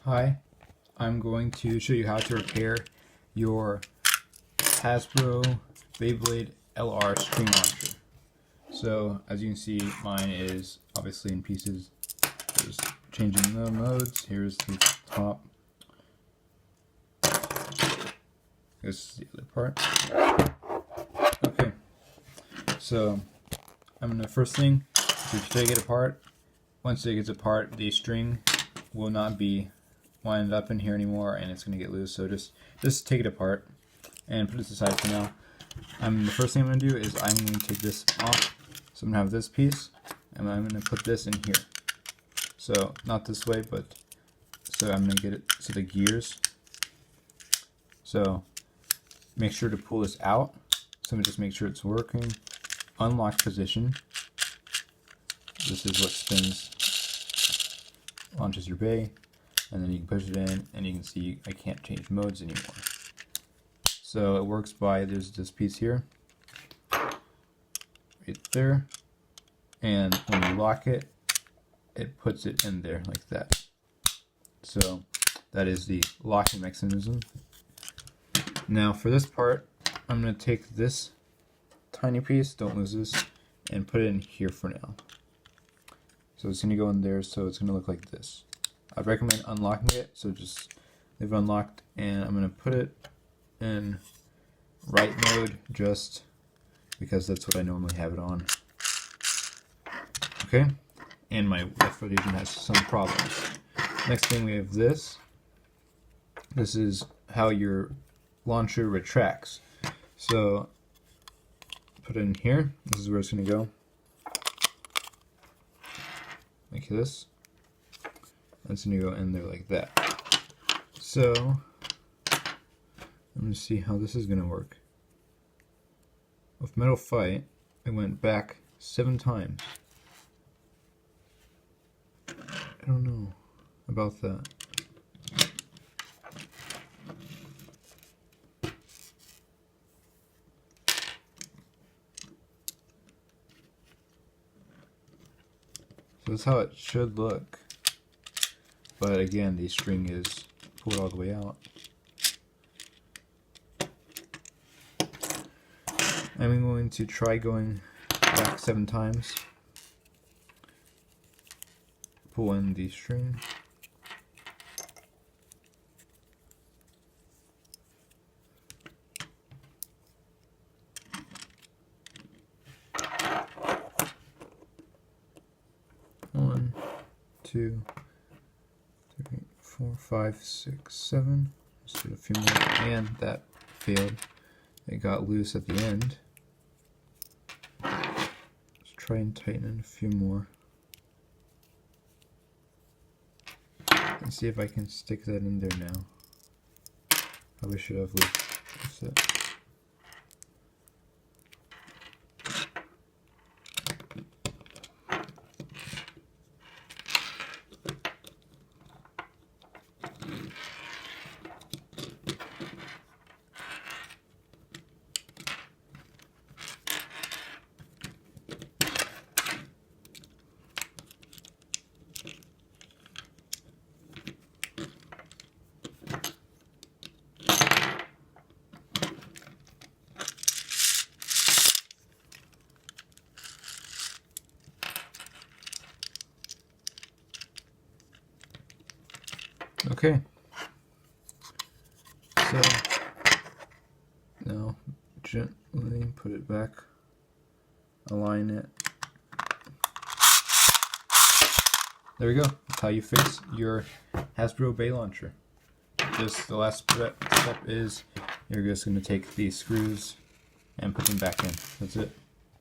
Hi, I'm going to show you how to repair your Hasbro Beyblade LR string launcher. So as you can see, mine is obviously in pieces. Just changing the modes. Here's the top. This is the other part. Okay, so I'm gonna first thing to take it apart. Once it gets apart, the string will not be wind up in here anymore, and it's going to get loose. So just take it apart and put it aside for now. The first thing I'm going to do is I'm going to take this off. So I'm going to have this piece, and I'm going to put this in here. So not this way, but so I'm going to get it to the gears. So make sure to pull this out. So I'm going to just make sure it's working. Unlock position. This is what spins, launches your bay. And then you can push it in, and you can see I can't change modes anymore. So it works by, there's this piece here, right there, and when you lock it, it puts it in there like that. So that is the locking mechanism. Now for this part, I'm going to take this tiny piece, don't lose this, and put it in here for now. So it's going to go in there, so it's going to look like this. I'd recommend unlocking it, so just leave it unlocked, and I'm going to put it in right mode just because that's what I normally have it on. Okay, and my left rotation has some problems. Next thing we have this. This is how your launcher retracts. So put it in here. This is where it's going to go. Like this. It's going to go in there like that. So I'm going to see how this is going to work. With Metal Fight, it went back 7 times. I don't know about that. So that's how it should look. But again, the string is pulled all the way out. I'm going to try going back 7 times. Pull in the string. One, 2, 3, 4, 5, 6, 7. Let's do a few more, and that failed. It got loose at the end. Let's try and tighten it a few more. Let's see if I can stick that in there now. Probably should have loosed it. Okay, so now gently put it back, align it. There we go. That's how you fix your Hasbro Bay launcher. Just the last step is you're just going to take these screws and put them back in. That's it.